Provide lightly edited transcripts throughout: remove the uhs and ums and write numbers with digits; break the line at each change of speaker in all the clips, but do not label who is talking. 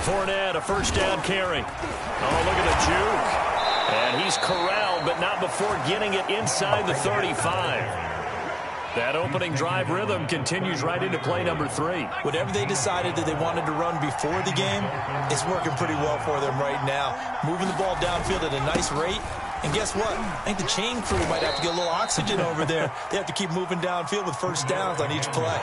Fournette, a first down carry. Oh, look at the juke. And he's corralled, but not before getting it inside the 35. That opening drive rhythm continues right into play number 3.
Whatever they decided that they wanted to run before the game, it's working pretty well for them right now. Moving the ball downfield at a nice rate. And guess what? I think the chain crew might have to get a little oxygen over there. They have to keep moving downfield with first downs on each play.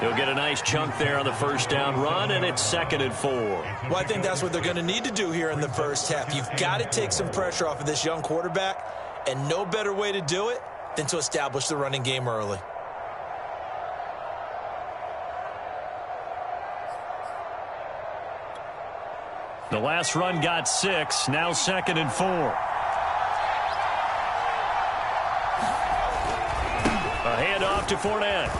He'll get a nice chunk there on the first down run, and it's 2nd and 4.
Well, I think that's what they're going to need to do here in the first half. You've got to take some pressure off of this young quarterback, and no better way to do it than to establish the running game early.
The last run got 6, now 2nd and 4. A handoff to Fournette.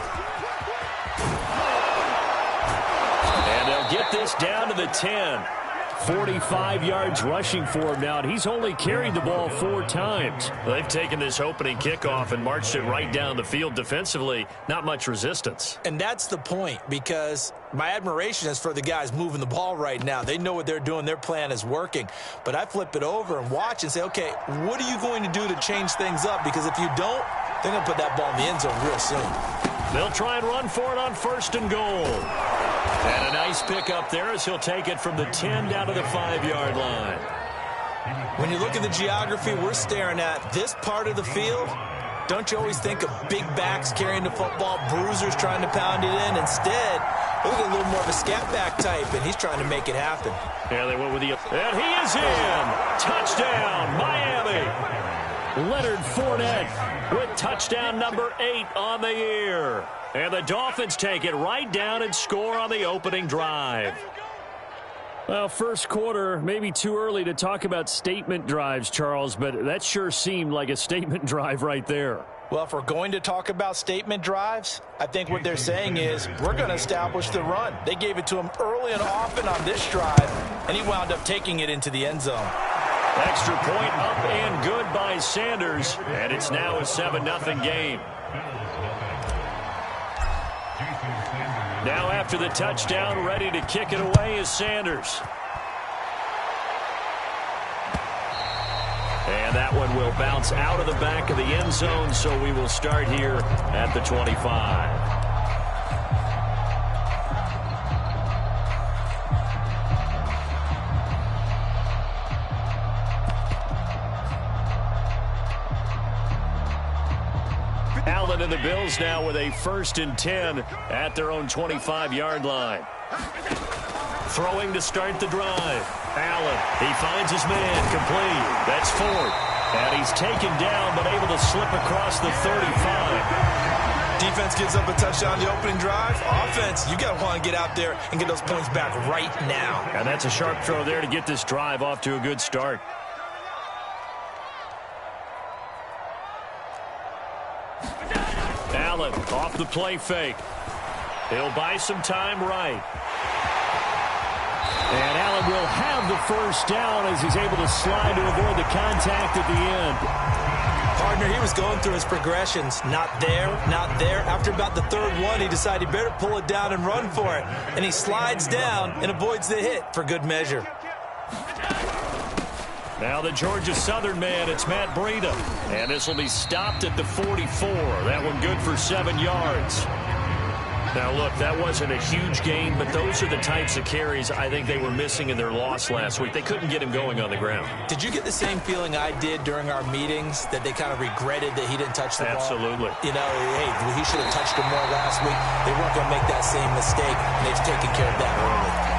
And they'll get this down to the 10. 45 yards rushing for him now, and he's only carried the ball 4 times. They've taken this opening kickoff and marched it right down the field defensively. Not much resistance.
And that's the point, because my admiration is for the guys moving the ball right now. They know what they're doing. Their plan is working. But I flip it over and watch and say, okay, what are you going to do to change things up? Because if you don't, they're going to put that ball in the end zone real soon.
They'll try and run for it on 1st and goal. And a nice pickup there as he'll take it from the 10 down to the 5-yard line.
When you look at the geography we're staring at, this part of the field, don't you always think of big backs carrying the football, bruisers trying to pound it in? Instead, look at a little more of a scat back type, and he's trying to make it happen.
Yeah, they went with the... And he is in! Touchdown, Miami! Leonard Fournette with touchdown number 8 on the year. And the Dolphins take it right down and score on the opening drive. Well, first quarter, maybe too early to talk about statement drives, Charles, but that sure seemed like a statement drive right there.
Well, if we're going to talk about statement drives, I think what they're saying is we're going to establish the run. They gave it to him early and often on this drive, and he wound up taking it into the end zone.
Extra point up and good by Sanders, and it's now a 7-0 game. Now after the touchdown, ready to kick it away is Sanders. And that one will bounce out of the back of the end zone, so we will start here at the 25. Allen and the Bills now with a 1st and 10 at their own 25-yard line. Throwing to start the drive. Allen, he finds his man, complete. That's Ford. And he's taken down, but able to slip across the 35.
Defense gives up a touchdown the opening drive. Offense, you got to want to get out there and get those points back right now.
And that's a sharp throw there to get this drive off to a good start. Allen off the play fake. He'll buy some time right. And Allen will have the first down as he's able to slide to avoid the contact at the end.
Partner, he was going through his progressions. Not there, not there. After about the 3rd one, he decided he better pull it down and run for it. And he slides down and avoids the hit for good measure.
Now the Georgia Southern man, it's Matt Breida. And this will be stopped at the 44. That one good for 7 yards. Now, look, that wasn't a huge gain, but those are the types of carries I think they were missing in their loss last week. They couldn't get him going on the ground.
Did you get the same feeling I did during our meetings, that they kind of regretted that he didn't touch the ball?
Absolutely.
You know, hey, he should have touched him more last week. They weren't going to make that same mistake, and they've taken care of that early.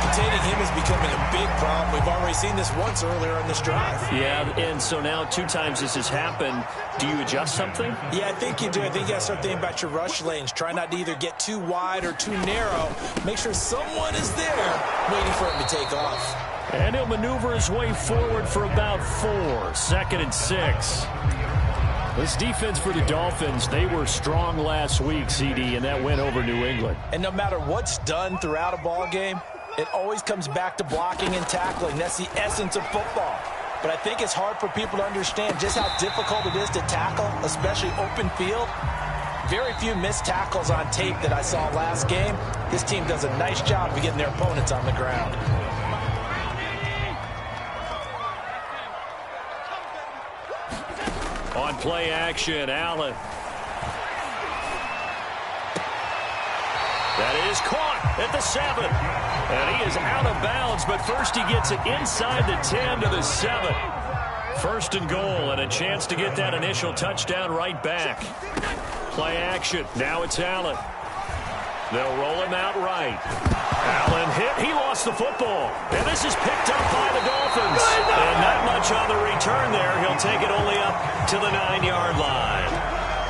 Containing him is becoming a big problem. We've already seen this once earlier in this drive.
Yeah, and so now 2 times this has happened. Do you adjust something?
Yeah, I think you do. I think you got to start thinking about your rush lanes. Try not to either get too wide or too narrow. Make sure someone is there waiting for him to take off.
And he'll maneuver his way forward for about 4. 2nd and 6. This defense for the Dolphins, they were strong last week, CD, and that went over New England.
And no matter what's done throughout a ball game, it always comes back to blocking and tackling. That's the essence of football. But I think it's hard for people to understand just how difficult it is to tackle, especially open field. Very few missed tackles on tape that I saw last game. This team does a nice job of getting their opponents on the ground.
On play action, Allen. That is caught at the 7. And he is out of bounds, but first he gets it inside the 10 to the 7. First and goal, and a chance to get that initial touchdown right back. Play action. Now it's Allen. They'll roll him out right. Allen hit. He lost the football. And this is picked up by the Dolphins. And not much on the return there. He'll take it only up to the 9-yard line.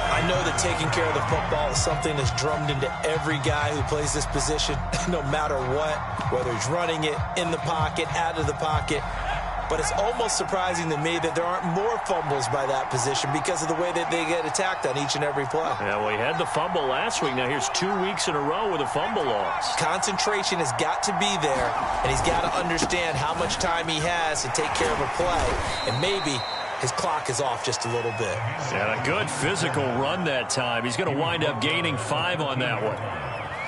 I know that taking care of the football is something that's drummed into every guy who plays this position, no matter what, whether he's running it, in the pocket, out of the pocket. But it's almost surprising to me that there aren't more fumbles by that position because of the way that they get attacked on each and every play.
Yeah, well, he had the fumble last week. Now here's 2 weeks in a row with a fumble loss.
Concentration has got to be there, and he's got to understand how much time he has to take care of a play, and maybe his clock is off just a little bit.
And a good physical run that time. He's going to wind up gaining 5 on that one.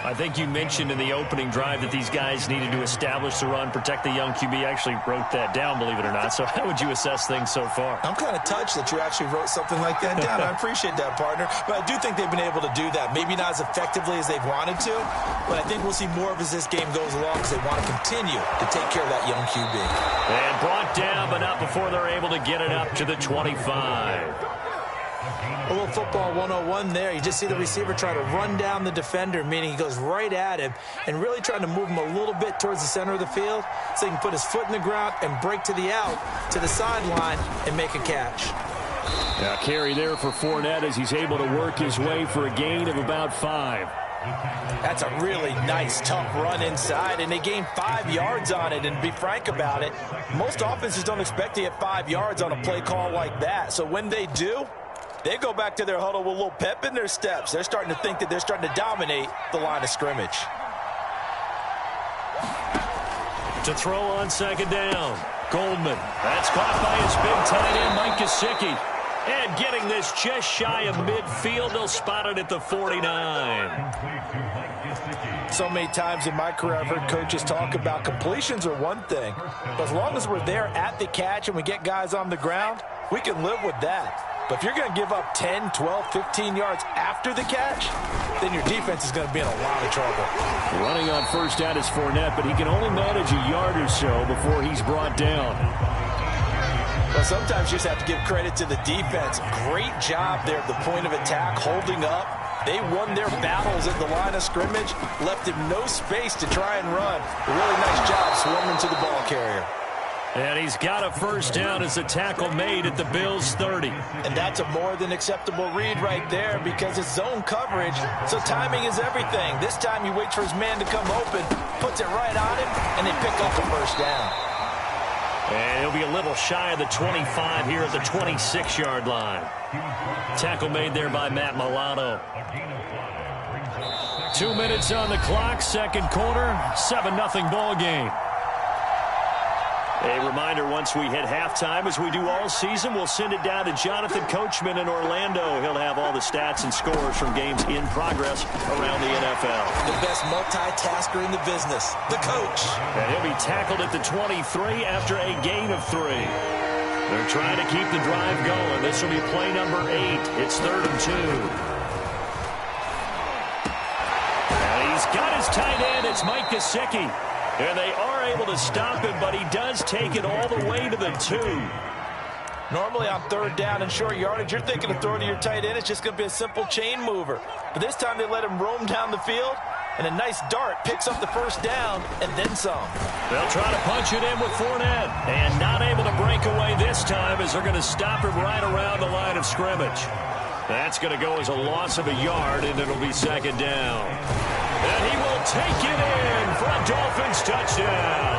I think you mentioned in the opening drive that these guys needed to establish the run, protect the young QB. I actually wrote that down, believe it or not. So how would you assess things so far?
I'm kind of touched that you actually wrote something like that down. I appreciate that, partner. But I do think they've been able to do that. Maybe not as effectively as they've wanted to, but I think we'll see more of as this game goes along because they want to continue to take care of that young QB.
And brought down, but not before they're able to get it up to the 25.
A little football 101 there. You just see the receiver try to run down the defender, meaning he goes right at him and really trying to move him a little bit towards the center of the field so he can put his foot in the ground and break to the out, to the sideline, and make a catch.
Now carry there for Fournette as he's able to work his way for a gain of about 5.
That's a really nice, tough run inside, and they gained 5 yards on it. And to be frank about it, most offenses don't expect to get 5 yards on a play call like that. So when they do, they go back to their huddle with a little pep in their steps. They're starting to think that they're starting to dominate the line of scrimmage.
To throw on second down, Goldman. That's caught by his big tight end, Mike Gesicki. And getting this just shy of midfield, they'll spot it at the 49.
So many times in my career, I've heard coaches talk about completions are one thing. But as long as we're there at the catch and we get guys on the ground, we can live with that. But if you're going to give up 10, 12, 15 yards after the catch, then your defense is going to be in a lot of trouble.
Running on first down is Fournette, but he can only manage a yard or so before he's brought down.
Well, sometimes you just have to give credit to the defense. Great job there at the point of attack, holding up. They won their battles at the line of scrimmage, left him no space to try and run. A really nice job swarming to the ball carrier.
And he's got a first down as a tackle made at the Bills' 30.
And that's a more than acceptable read right there because it's zone coverage, so timing is everything. This time he waits for his man to come open, puts it right on him, and they pick up the first down.
And he'll be a little shy of the 25 here at the 26-yard line. Tackle made there by Matt Milano. 2 minutes on the clock, second quarter, 7-0 ball game. A reminder, once we hit halftime, as we do all season, we'll send it down to Jonathan Coachman in Orlando. He'll have all the stats and scores from games in progress around the NFL.
The best multitasker in the business, the coach.
And he'll be tackled at the 23 after a gain of 3. They're trying to keep the drive going. This will be play number 8. It's 3rd and 2. And he's got his tight end. It's Mike Gesicki. And they are able to stop him, but he does take it all the way to the 2.
Normally on 3rd down and short yardage, you're thinking of throwing to your tight end. It's just going to be a simple chain mover. But this time they let him roam down the field, and a nice dart picks up the first down and then some.
They'll try to punch it in with Fournette, and not able to break away this time as they're going to stop him right around the line of scrimmage. That's going to go as a loss of a yard, and it'll be second down. And he will take it in for a Dolphins touchdown.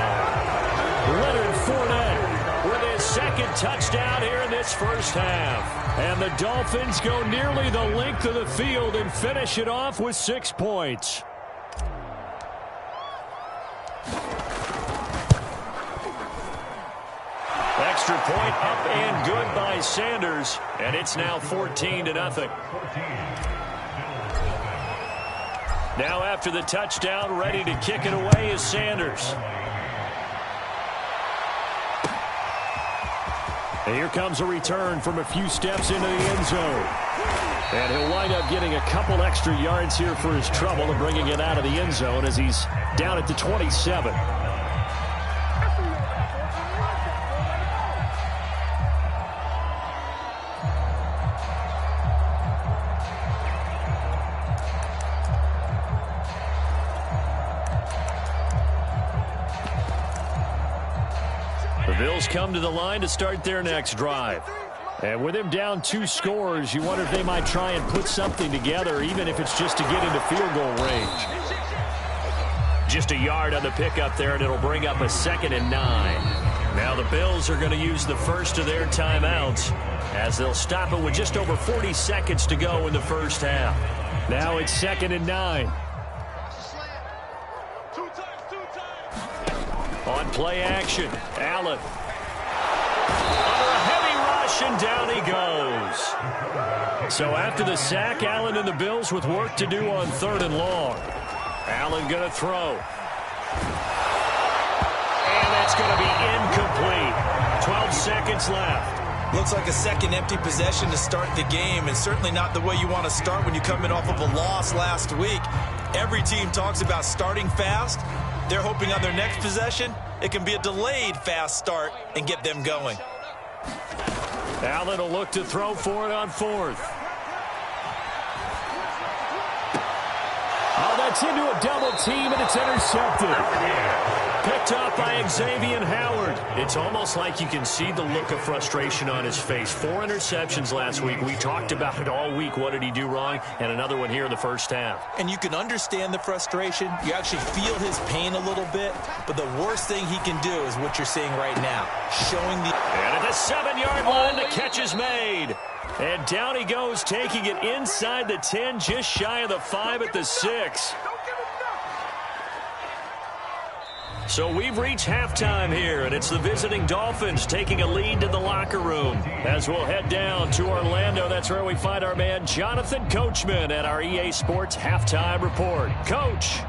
Leonard Fournette with his second touchdown here in this first half. And the Dolphins go nearly the length of the field and finish it off with 6 points. Extra point up and good by Sanders. And it's now 14-0. Now after the touchdown, ready to kick it away is Sanders. And here comes a return from a few steps into the end zone. And he'll wind up getting a couple extra yards here for his trouble and bringing it out of the end zone as he's down at the 27. The Bills come to the line to start their next drive. And with him down 2 scores, you wonder if they might try and put something together, even if it's just to get into field goal range. Just a yard on the pickup there, and it'll bring up a 2nd and 9. Now the Bills are going to use the first of their timeouts as they'll stop it with just over 40 seconds to go in the first half. Now it's 2nd and 9. On play action, Allen. Under a heavy rush, and down he goes. So after the sack, Allen and the Bills with work to do on 3rd and long. Allen going to throw. And that's going to be incomplete. 12 seconds left.
Looks like a second empty possession to start the game, and certainly not the way you want to start when you come in off of a loss last week. Every team talks about starting fast. They're hoping on their next possession, it can be a delayed fast start and get them going.
Allen will look to throw for it on 4th. Oh, that's into a double team, and it's intercepted. Picked up by Xavier Howard. It's almost like you can see the look of frustration on his face. 4 interceptions last week. We talked about it all week. What did he do wrong? And another one here in the first half.
And you can understand the frustration. You actually feel his pain a little bit. But the worst thing he can do is what you're seeing right now. Showing the...
And at the 7-yard line, the catch is made. And down he goes, taking it inside the 10, just shy of the 5 at the 6. So we've reached halftime here, and it's the visiting Dolphins taking a lead to the locker room. As we'll head down to Orlando, that's where we find our man Jonathan Coachman at our EA Sports Halftime Report. Coach.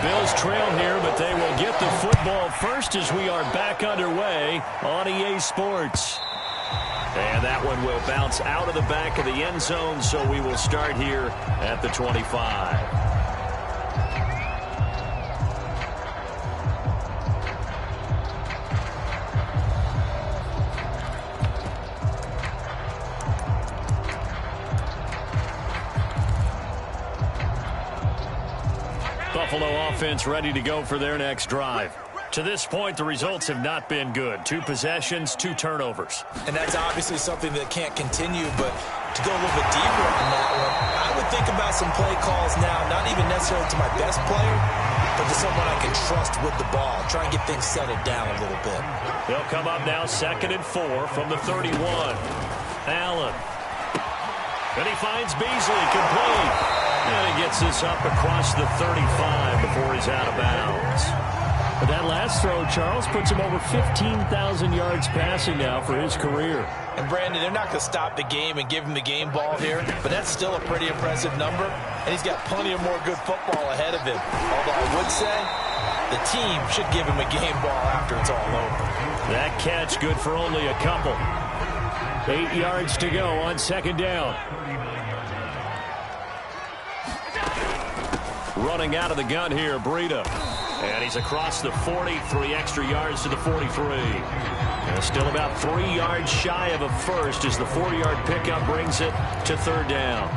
Bills trail here, but they will get the football first as we are back underway on EA Sports. And that one will bounce out of the back of the end zone, so we will start here at the 25. Buffalo offense ready to go for their next drive. To this point, the results have not been good. 2 possessions, 2 turnovers.
And that's obviously something that can't continue, but to go a little bit deeper on that one, I would think about some play calls now, not even necessarily to my best player, but to someone I can trust with the ball. Try and get things settled down a little bit.
They'll come up now 2nd and 4 from the 31. Allen. And he finds Beasley complete. And he gets this up across the 35 before he's out of bounds. But that last throw, Charles, puts him over 15,000 yards passing now for his career.
And, Brandon, they're not going to stop the game and give him the game ball here, but that's still a pretty impressive number, and he's got plenty of more good football ahead of him. Although I would say the team should give him a game ball after it's all over.
That catch good for only a couple. 8 yards to go on 2nd down. Running out of the gun here, Breida. And he's across the 40, 3 extra yards to the 43. And still about 3 yards shy of a first as the 4-yard pickup brings it to 3rd down.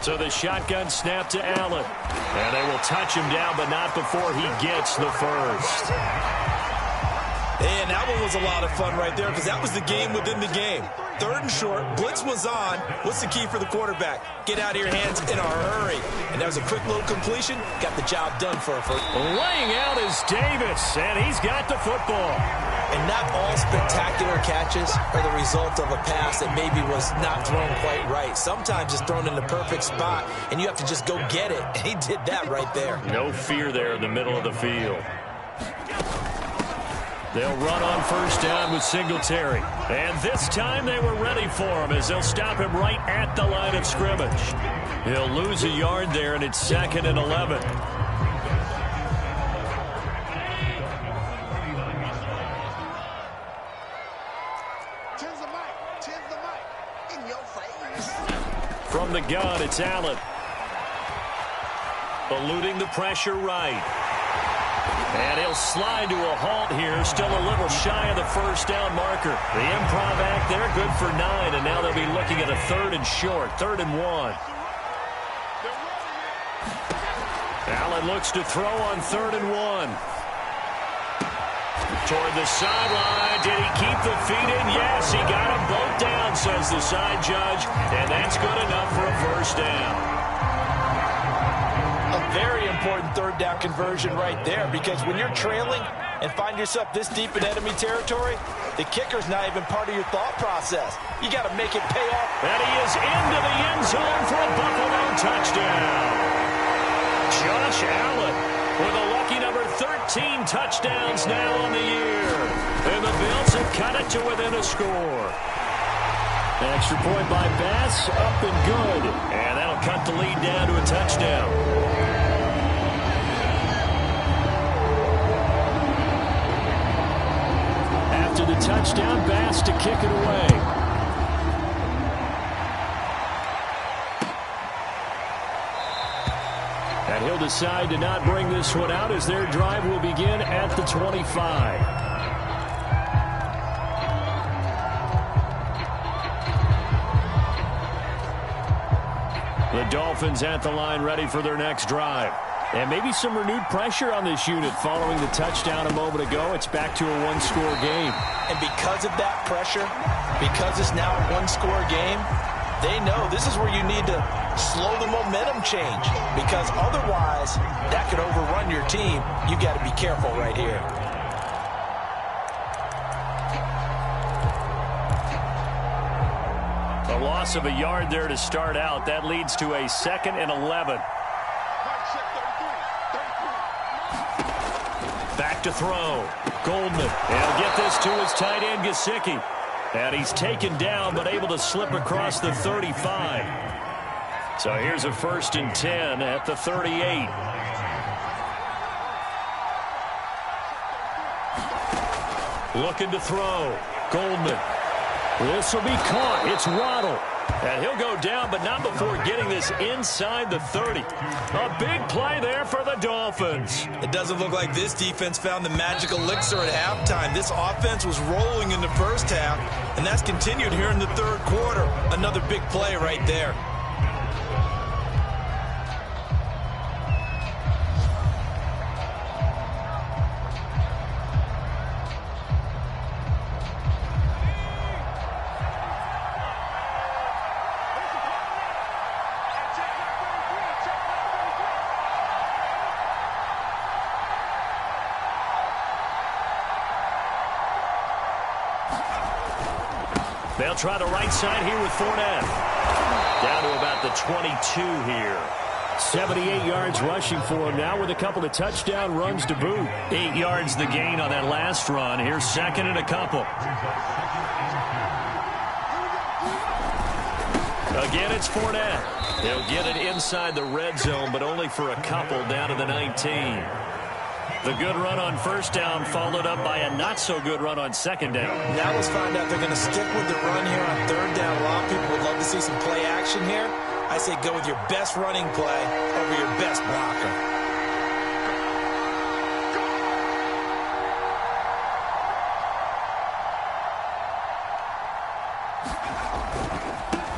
So the shotgun snap to Allen. And they will touch him down, but not before he gets the first.
And that one was a lot of fun right there because that was the game within the game. 3rd and short, blitz was on. What's the key for the quarterback? Get out of your hands in a hurry. And that was a quick little completion. Got the job done for a first.
Laying out is Davis, and he's got the football.
And not all spectacular catches are the result of a pass that maybe was not thrown quite right. Sometimes it's thrown in the perfect spot, and you have to just go get it. And he did that right there.
No fear there in the middle of the field. They'll run on first down with Singletary. And this time they were ready for him as they'll stop him right at the line of scrimmage. He'll lose a yard there, and it's 2nd and 11. From the gun, it's Allen. Eluding the pressure right. And he'll slide to a halt here. Still a little shy of the first down marker. The improv act there, good for 9. And now they'll be looking at a 3rd and short. 3rd and 1. Allen looks to throw on 3rd and 1. Toward the sideline. Did he keep the feet in? Yes, he got them both down, says the side judge. And that's good enough for a first down.
A very important 3rd down conversion right there, because when you're trailing and find yourself this deep in enemy territory, the kicker's not even part of your thought process. You got to make it pay off.
And he is into the end zone for a Buffalo touchdown. Josh Allen with a lucky number 13 touchdowns now on the year. And the Bills have cut it to within a score. An extra point by Bass, up and good. And that'll cut the lead down to a touchdown. After the touchdown, Bass to kick it away. And he'll decide to not bring this one out as their drive will begin at the 25. The Dolphins at the line ready for their next drive. And maybe some renewed pressure on this unit following the touchdown a moment ago. It's back to a one-score game.
And because of that pressure, because it's now a one-score game, they know this is where you need to slow the momentum change, because otherwise that could overrun your team. You got to be careful right here.
A loss of a yard there to start out. That leads to a 2nd and 11. Back to throw. Goldman. And he'll get this to his tight end, Gesicki. And he's taken down, but able to slip across the 35. So here's a 1st and 10 at the 38. Looking to throw. Goldman. This will be caught. It's Waddle. And he'll go down, but not before getting this inside the 30. A big play there for the Dolphins.
It doesn't look like this defense found the magical elixir at halftime. This offense was rolling in the first half, and that's continued here in the 3rd quarter. Another big play right there.
They'll try the right side here with Fournette. Down to about the 22 here. 78 yards rushing for him now with a couple of touchdown runs to boot. 8 yards the gain on that last run. Here's 2nd and a couple. Again, it's Fournette. He'll get it inside the red zone, but only for a couple down to the 19. The good run on first down followed up by a not-so-good run on 2nd down.
Now let's find out they're going to stick with the run here on 3rd down. A lot of people would love to see some play action here. I say go with your best running play over your best blocker.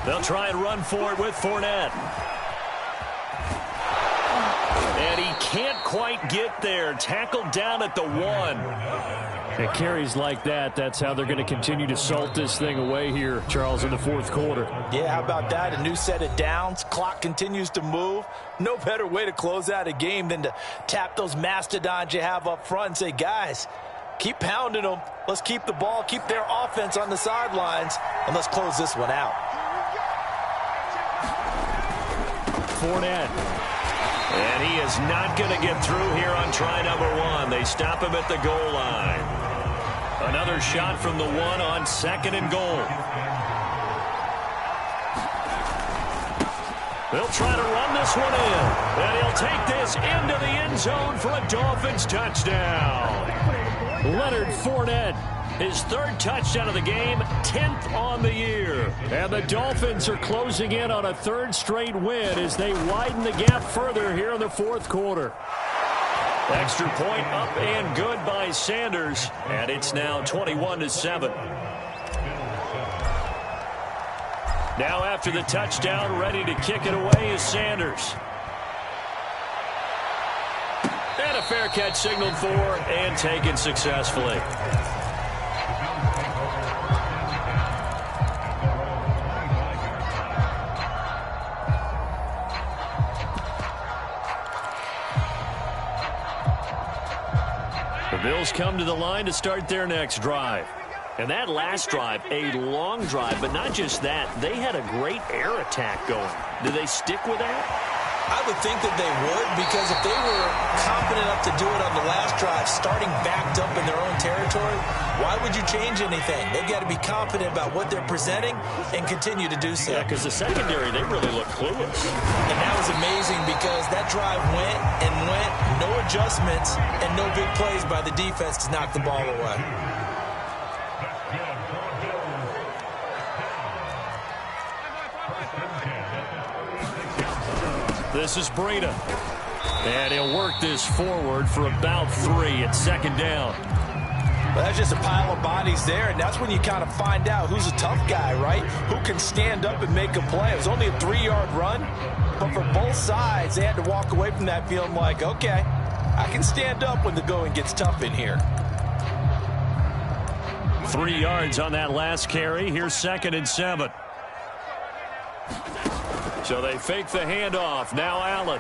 They'll try and run for it with Fournette. And he can't quite get there. Tackled down at the 1. And carries like that, that's how they're going to continue to salt this thing away here, Charles, in the fourth quarter.
Yeah, how about that? A new set of downs. Clock continues to move. No better way to close out a game than to tap those mastodons you have up front and say, guys, keep pounding them. Let's keep the ball, keep their offense on the sidelines, and let's close this one out.
Fournette. And he is not going to get through here on try number one. They stop him at the goal line. Another shot from the one on second and goal. They'll try to run this one in. And he'll take this into the end zone for a Dolphins touchdown. Leonard Fournette, his third touchdown of the game, 10th on the year. And the Dolphins are closing in on a third straight win as they widen the gap further here in the fourth quarter. Extra point up and good by Sanders, and it's now 21-7. Now after the touchdown, ready to kick it away is Sanders. And a fair catch signaled for and taken successfully. The Bills come to the line to start their next drive. And that last drive, a long drive, but not just that. They had a great air attack going. Do they stick with that?
I would think that they would, because if they were confident enough to do it on the last drive, starting backed up in their own territory, why would you change anything? They've got to be confident about what they're presenting and continue to do so.
Yeah, because the secondary, they really look clueless.
And that was amazing because that drive went and went, no adjustments, and no big plays by the defense to knock the ball away.
This is Breida. And he'll work this forward for about 3 at second down.
Well, that's just a pile of bodies there, and that's when you kind of find out who's a tough guy, right? Who can stand up and make a play. It was only a 3-yard run, but for both sides, they had to walk away from that feeling like, okay, I can stand up when the going gets tough in here.
3 yards on that last carry. Here's 2nd and 7. So they fake the handoff. Now Allen.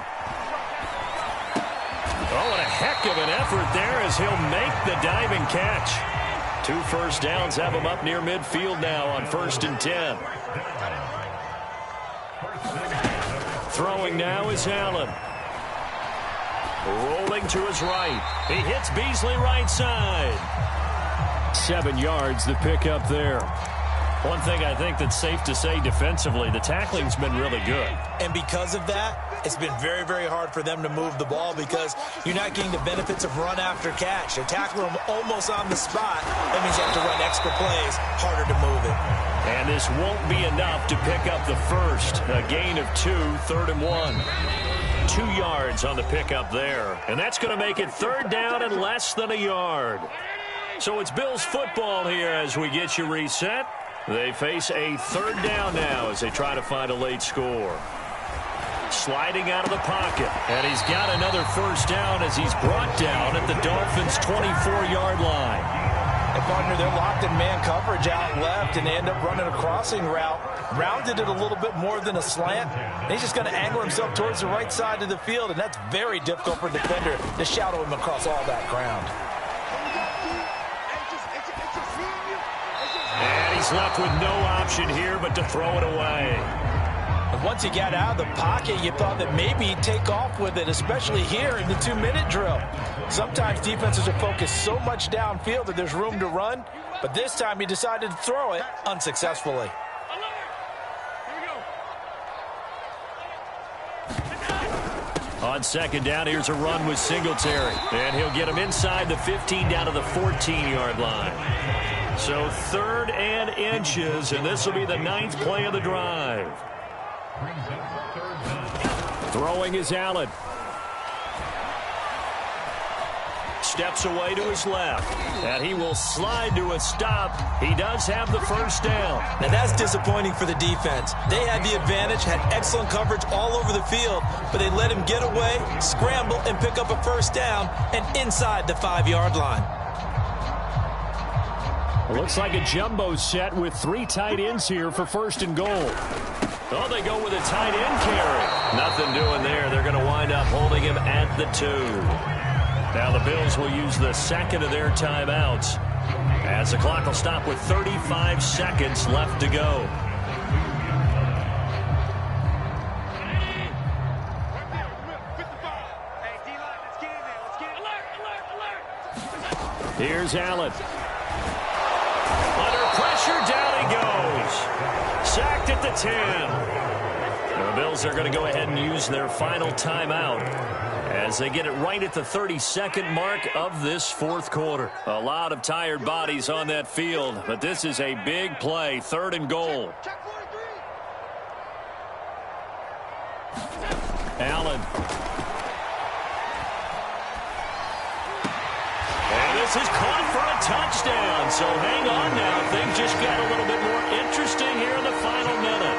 Oh, and a heck of an effort there as he'll make the diving catch. 2 first downs have him up near midfield now on 1st and 10. Throwing now is Allen. Rolling to his right. He hits Beasley right side. 7 yards the pickup there. One thing I think that's safe to say defensively, the tackling's been really good.
And because of that, it's been very, very hard for them to move the ball because you're not getting the benefits of run after catch. They're tackling them almost on the spot. That means you have to run extra plays, harder to move it.
And this won't be enough to pick up the first. A gain of 2, 3rd and 1. 2 yards on the pickup there. And that's going to make it 3rd down and less than a yard. So it's Bills football here as we get you reset. They face a 3rd down now as they try to find a late score. Sliding out of the pocket. And he's got another first down as he's brought down at the Dolphins' 24-yard line.
And partner, they're locked in man coverage out left, and they end up running a crossing route. Rounded it a little bit more than a slant. And he's just going to angle himself towards the right side of the field, and that's very difficult for a defender to shadow him across all that ground.
And he's left with no option here but to throw it away.
And once he got out of the pocket, you thought that maybe he'd take off with it, especially here in the 2-minute drill. Sometimes defenses are focused so much downfield that there's room to run, but this time he decided to throw it unsuccessfully.
On 2nd down, here's a run with Singletary. And he'll get him inside the 15 down to the 14-yard line. So 3rd and inches, and this will be the 9th play of the drive. Throwing is Allen. Steps away to his left, and he will slide to a stop. He does have the first down.
Now that's disappointing for the defense. They had the advantage, had excellent coverage all over the field, but they let him get away, scramble, and pick up a first down, and inside the 5-yard line.
Looks like a jumbo set with 3 tight ends here for 1st and goal. Oh, they go with a tight end carry. Nothing doing there. They're going to wind up holding him at the 2. Now the Bills will use the 2nd of their timeouts as the clock will stop with 35 seconds left to go. Here's Allen. Under pressure, down he goes. Sacked at the 10. The Bills are going to go ahead and use their final timeout as they get it right at the 32nd mark of this 4th quarter. A lot of tired bodies on that field, but this is a big play, 3rd and goal. Allen. This is caught for a touchdown. So hang on now. Things just got a little bit more interesting here in the final minute.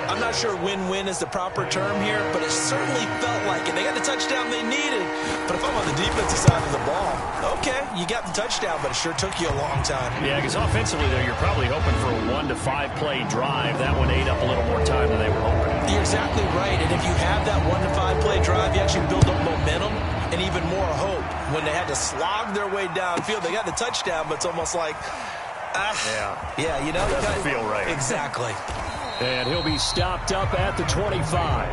I'm not sure win-win is the proper term here, but it certainly felt like it. They got the touchdown they needed. But if I'm on the defensive side of the ball, okay, you got the touchdown, but it sure took you a long time.
Yeah, because offensively there, you're probably hoping for a 1 to 5 play drive. That one ate up a little more time than they were hoping.
You're exactly right. And if you have that 1 to 5 play drive, you actually build up momentum and even more hope. When they had to slog their way downfield, they got the touchdown, but it's almost like, yeah, you know,
it doesn't feel right.
Exactly.
And he'll be stopped up at the 25.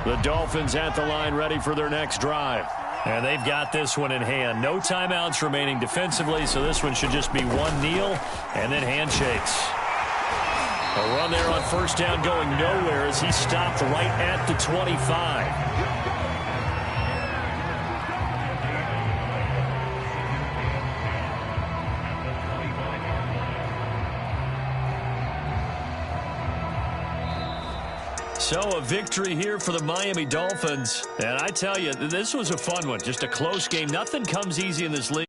The Dolphins at the line ready for their next drive. And they've got this one in hand. No timeouts remaining defensively, so this one should just be one kneel and then handshakes. A run there on 1st down going nowhere as he stopped right at the 25. So a victory here for the Miami Dolphins. And I tell you, this was a fun one. Just a close game. Nothing comes easy in this league.